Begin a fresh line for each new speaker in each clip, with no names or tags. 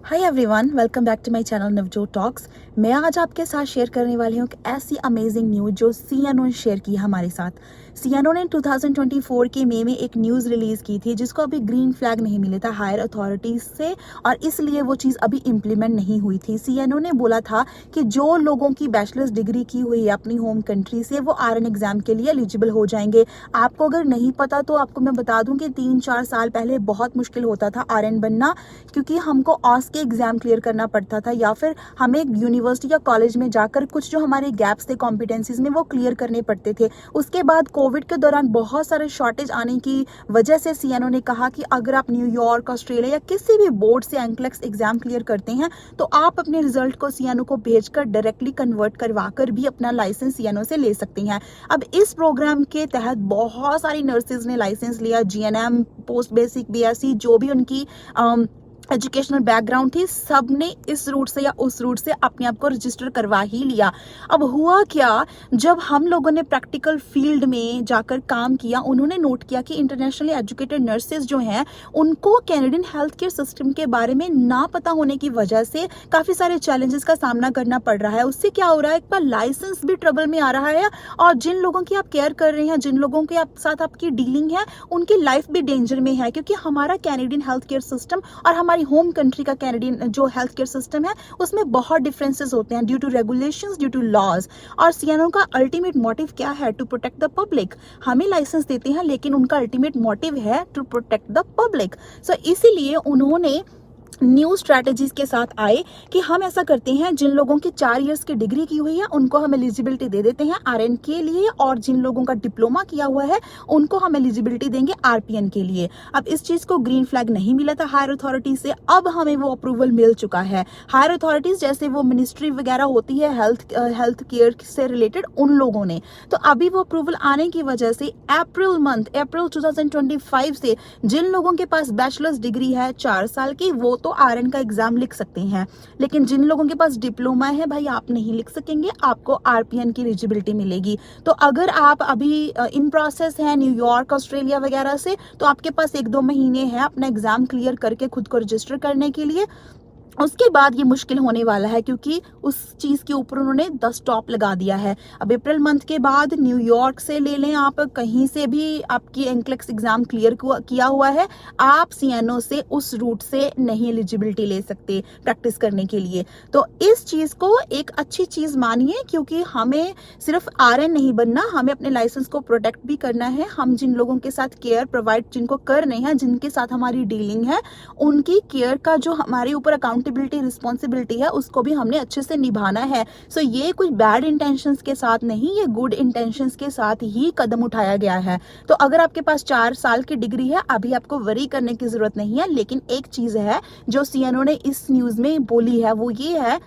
Hi everyone, welcome back to my channel Navjot talks. मैं आज आपके साथ शेयर करने वाली हूँ एक ऐसी अमेजिंग न्यूज़ जो सीएनओ ने शेयर की है हमारे साथ। सीएनओ ने 2024 के मई में एक न्यूज़ रिलीज़ की थी जिसको अभी ग्रीन फ्लैग नहीं मिले था हायर अथॉरिटीज़ से, और इसलिए वो चीज़ अभी इम्प्लीमेंट नहीं हुई थी। सीएनओ ने बोला था कि जो लोगों की बैचलर्स डिग्री की हुई है अपनी होम कंट्री से, वो आरएन एग्ज़ाम के लिए एलिजिबल हो जाएंगे। आपको अगर नहीं पता तो आपको मैं बता दूं कि 3-4 साल पहले बहुत मुश्किल होता था आरएन बनना, क्योंकि हमको ऑस के एग्जाम क्लियर करना पड़ता था या फिर हमें यूनिवर्सिटी या कॉलेज में जाकर कुछ जो हमारे गैप्स थे कॉम्पिटेंसीज में वो क्लियर करने पड़ते थे। उसके बाद कोविड के दौरान बहुत सारे शॉर्टेज आने की वजह से सीएनओ ने कहा कि अगर आप न्यूयॉर्क, ऑस्ट्रेलिया या किसी भी बोर्ड से एंक्लेक्स एग्जाम क्लियर करते हैं तो आप अपने रिजल्ट को सीएनओ को भेजकर डायरेक्टली कन्वर्ट करवा कर भी अपना लाइसेंस सीएनओ से ले सकते हैं। अब इस प्रोग्राम के तहत बहुत सारी नर्सेज ने लाइसेंस लिया। जीएनएम, पोस्ट बेसिक, बीएससी, जो भी उनकी एजुकेशनल बैकग्राउंड थी, सब ने इस रूट से या उस रूट से अपने आप को रजिस्टर करवा ही लिया। अब हुआ क्या, जब हम लोगों ने प्रैक्टिकल फील्ड में जाकर काम किया, उन्होंने नोट किया कि इंटरनेशनली एजुकेटेड नर्सेज जो हैं उनको कैनेडियन हेल्थ केयर सिस्टम के बारे में ना पता होने की वजह से काफ़ी सारे चैलेंजेस का सामना करना पड़ रहा है। उससे क्या हो रहा है, एक बार लाइसेंस भी ट्रबल में आ रहा है और जिन लोगों की आप केयर कर रहे हैं, जिन लोगों के साथ आपकी डीलिंग है, उनकी लाइफ भी डेंजर में है, क्योंकि हमारा कैनेडियन हेल्थ केयर सिस्टम और हमारी होम कंट्री का कैनेडियन जो हेल्थ केयर सिस्टम है उसमें बहुत डिफरेंसेस होते हैं due to regulations, due to laws. और सीएनओ का अल्टीमेट मोटिव क्या है? To protect the public. हमें लाइसेंस देते हैं लेकिन उनका अल्टीमेट मोटिव है to protect the public. So इसीलिए उन्होंने न्यू स्ट्रैटेजीज के साथ आए कि हम ऐसा करते हैं, जिन लोगों की 4 इयर्स की डिग्री की हुई है उनको हम एलिजिबिलिटी दे देते हैं आरएन के लिए, और जिन लोगों का डिप्लोमा किया हुआ है उनको हम एलिजिबिलिटी देंगे आरपीएन के लिए। अब इस चीज को ग्रीन फ्लैग नहीं मिला था हायर अथॉरिटी से, अब हमें वो अप्रूवल मिल चुका है। हायर अथॉरिटीज जैसे वो मिनिस्ट्री वगैरह होती है हेल्थ केयर से रिलेटेड, उन लोगों ने तो अभी वो अप्रूवल आने की वजह से अप्रैल 2025 से जिन लोगों के पास बैचलर्स डिग्री है 4 साल की, वो तो आरएन का एग्जाम लिख सकते हैं। लेकिन जिन लोगों के पास डिप्लोमा है भाई, आप नहीं लिख सकेंगे, आपको आरपीएन की एलिजिबिलिटी मिलेगी। तो अगर आप अभी इन प्रोसेस है न्यूयॉर्क, ऑस्ट्रेलिया वगैरह से, तो आपके पास 1-2 महीने हैं अपना एग्जाम क्लियर करके खुद को रजिस्टर करने के लिए। उसके बाद ये मुश्किल होने वाला है क्योंकि उस चीज के ऊपर उन्होंने 10 स्टॉप लगा दिया है। अब अप्रैल मंथ के बाद न्यूयॉर्क से ले लें, आप कहीं से भी आपकी एंक्लेक्स एग्जाम क्लियर किया हुआ है, आप सीएनओ से उस रूट से नहीं एलिजिबिलिटी ले सकते प्रैक्टिस करने के लिए। तो इस चीज को एक अच्छी चीज मानिए, क्योंकि हमें सिर्फ आरएन नहीं बनना, हमें अपने लाइसेंस को प्रोटेक्ट भी करना है। हम जिन लोगों के साथ केयर प्रोवाइड जिनको कर रहे हैं, जिनके साथ हमारी डीलिंग है, उनकी केयर का जो हमारे ऊपर अकाउंटेबिलिटी, रिस्पॉन्सिबिलिटी है, उसको भी हमने अच्छे से निभाना है। सो ये कुछ बैड इंटेंशंस के साथ नहीं, ये गुड इंटेंशंस के साथ ही कदम उठाया गया है। तो अगर आपके पास 4 साल की डिग्री है, अभी आपको वरी करने की जरूरत नहीं है। लेकिन एक चीज है जो सीएनओ ने इस न्यूज में बोली है, वो ये है,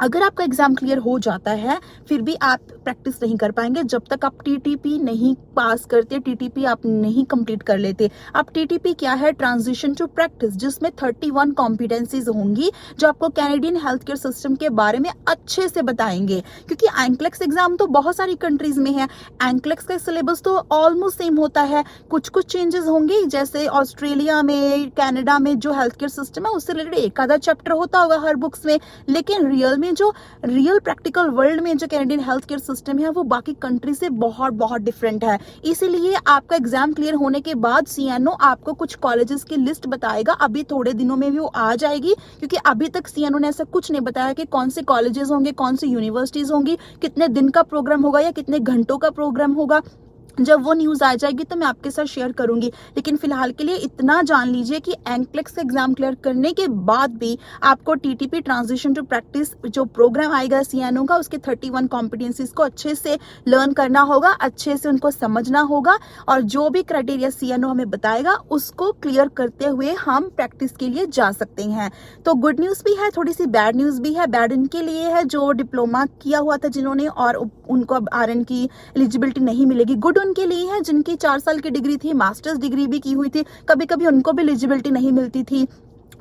अगर आपका एग्जाम क्लियर हो जाता है फिर भी आप प्रैक्टिस नहीं कर पाएंगे जब तक आप टीटीपी नहीं पास करते, टीटीपी आप नहीं कंप्लीट कर लेते। अब टीटीपी क्या है? ट्रांजिशन टू प्रैक्टिस, जिसमें 31 कॉम्पिटेंसीज होंगी जो आपको कैनेडियन हेल्थ केयर सिस्टम के बारे में अच्छे से बताएंगे। क्योंकि एंक्लेक्स एग्जाम तो बहुत सारी कंट्रीज में है, एंक्लेक्स का सिलेबस तो ऑलमोस्ट सेम होता है, कुछ कुछ चेंजेस होंगे। जैसे ऑस्ट्रेलिया में, कनाडा में जो हेल्थ केयर सिस्टम है उससे रिलेटेड एक आधा चैप्टर होता होगा हर बुक्स में, लेकिन रियल प्रैक्टिकल वर्ल्ड में जो कैनेडियन हेल्थ केयर सिस्टम है वो बाकी कंट्री से बहुत बहुत डिफरेंट है। इसीलिए आपका एग्जाम क्लियर होने के बाद सीएनओ आपको कुछ कॉलेजेस की लिस्ट बताएगा, अभी थोड़े दिनों में भी वो आ जाएगी, क्योंकि अभी तक सीएनओ ने ऐसा कुछ नहीं बताया कि कौन से कॉलेजेस होंगे, कौन सी यूनिवर्सिटीज होंगी, कितने दिन का प्रोग्राम होगा या कितने घंटों का प्रोग्राम होगा। जब वो न्यूज आ जाएगी तो मैं आपके साथ शेयर करूंगी। लेकिन फिलहाल के लिए इतना जान लीजिए कि एंक्लेक्स एग्जाम क्लियर करने के बाद भी आपको टीटीपी, ट्रांजिशन टू प्रैक्टिस, जो प्रोग्राम आएगा सीएनओ का, उसके 31 कॉम्पिटेंसीज को अच्छे से लर्न करना होगा, अच्छे से उनको समझना होगा, और जो भी क्राइटेरिया सीएनओ हमें बताएगा उसको क्लियर करते हुए हम प्रैक्टिस के लिए जा सकते हैं। तो गुड न्यूज भी है, थोड़ी सी बैड न्यूज भी है। बैड इनके लिए है जो डिप्लोमा किया हुआ था जिन्होंने, और उनको अब आरएन की एलिजिबिलिटी नहीं मिलेगी। गुड उनके लिए है जिनकी 4 साल की डिग्री थी, मास्टर्स डिग्री भी की हुई थी, कभी कभी उनको भी एलिजिबिलिटी नहीं मिलती थी।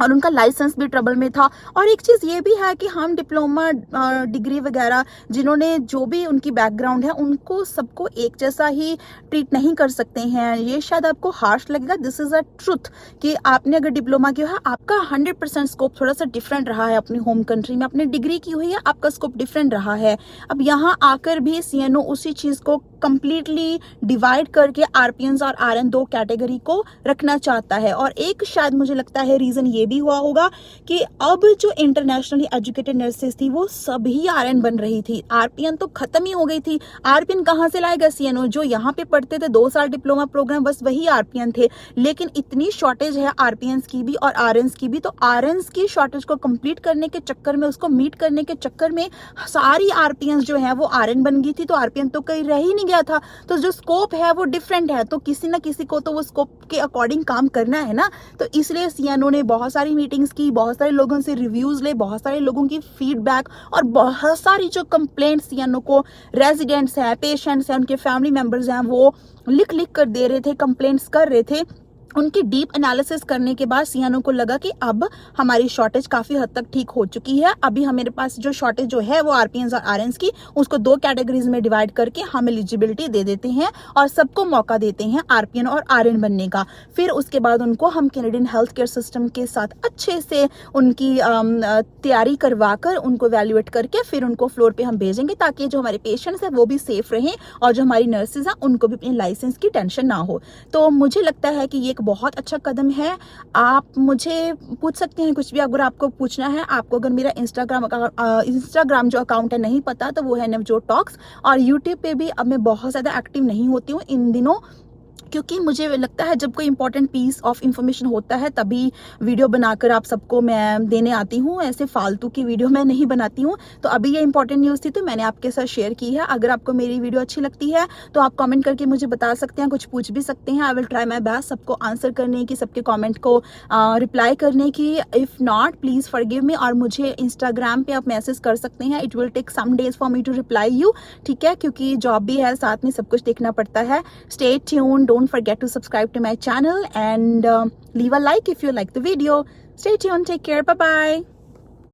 और उनका लाइसेंस भी ट्रबल में था। और एक चीज़ ये भी है कि हम डिप्लोमा डिग्री वगैरह जिन्होंने जो भी उनकी बैकग्राउंड है उनको सबको एक जैसा ही ट्रीट नहीं कर सकते हैं। ये शायद आपको हार्श लगेगा, दिस इज़ अ ट्रुथ कि आपने अगर डिप्लोमा किया है आपका 100% स्कोप थोड़ा सा डिफरेंट रहा है अपनी होम कंट्री में, अपनी डिग्री की हुई है आपका स्कोप डिफरेंट रहा है। अब यहाँ आकर भी सीएनओ उसी चीज़ को कंप्लीटली डिवाइड करके आरपीएन्स और आरएन दो कैटेगरी को रखना चाहता है। और एक शायद मुझे लगता है रीज़न ये भी हुआ होगा कि अब जो इंटरनेशनली एजुकेटेड नर्सेज थी वो सभी आरएन बन रही थी, आरपीएन तो खत्म ही हो गई थी। आरपीएन कहाँ से लाएगा सीएनओ? जो यहाँ पे पढ़ते थे 2 साल डिप्लोमा प्रोग्राम बस वही आरपीएन थे। लेकिन इतनी शॉर्टेज है आरपीएन्स की भी और आरएन्स की भी, तो आरएन्स की शॉर्टेज को कंप्लीट करने के चक्कर में, उसको मीट करने के चक्कर में सारी आरपीएन्स जो है वो आरएन बन गई थी, तो आरपीएन तो कहीं रह ही नहीं गया था। तो जो स्कोप है वो डिफरेंट है, तो किसी ना किसी को तो वो स्कोप के अकॉर्डिंग काम करना है ना। तो इसलिए सीएनओ ने बहुत सारी मीटिंग्स की, बहुत सारे लोगों से रिव्यूज ले, बहुत सारे लोगों की फीडबैक और बहुत सारी जो कंप्लेंट्स सीएनओ को रेजिडेंट्स हैं, पेशेंट्स हैं, उनके फैमिली मेंबर्स हैं वो लिख लिख कर दे रहे थे, कंप्लेंट्स कर रहे थे। उनकी डीप एनालिसिस करने के बाद सीएनओ को लगा कि अब हमारी शॉर्टेज काफ़ी हद तक ठीक हो चुकी है। अभी हमारे पास जो शॉर्टेज जो है वो आरपीएन्स और आरएन्स की, उसको 2 कैटेगरीज में डिवाइड करके हम एलिजिबिलिटी दे देते हैं और सबको मौका देते हैं आरपीएन और आरएन बनने का। फिर उसके बाद उनको हम कैनेडियन हेल्थ केयर सिस्टम के साथ अच्छे से उनकी तैयारी करवा कर उनको वैल्यूएट करके फिर उनको फ्लोर पे हम भेजेंगे, ताकि जो हमारे पेशेंट्स हैं वो भी सेफ रहें और जो हमारी नर्सेज हैं उनको भी अपने लाइसेंस की टेंशन ना हो। तो मुझे लगता है कि ये बहुत अच्छा कदम है। आप मुझे पूछ सकते हैं कुछ भी अगर आपको पूछना है। आपको अगर मेरा इंस्टाग्राम जो अकाउंट है नहीं पता तो वो है नवजोत टॉक्स, और यूट्यूब पे भी अब मैं बहुत ज़्यादा एक्टिव नहीं होती हूँ इन दिनों, क्योंकि मुझे लगता है जब कोई इंपॉर्टेंट पीस ऑफ इंफॉर्मेशन होता है तभी वीडियो बनाकर आप सबको मैं देने आती हूँ, ऐसे फालतू की वीडियो मैं नहीं बनाती हूँ। तो अभी ये इंपॉर्टेंट न्यूज़ थी तो मैंने आपके साथ शेयर की है। अगर आपको मेरी वीडियो अच्छी लगती है तो आप कमेंट करके मुझे बता सकते हैं, कुछ पूछ भी सकते हैं। I will try my best सबको आंसर करने की, सबके कॉमेंट को रिप्लाई करने की। If not please forgive me. और मुझे इंस्टाग्राम पे आप मैसेज कर सकते हैं, it will take some days for me to reply you, ठीक है, क्योंकि जॉब भी है साथ में, सब कुछ देखना पड़ता है। Stay tune, don't forget to subscribe to my channel and leave a like if you like the video. Stay tuned, take care, bye bye.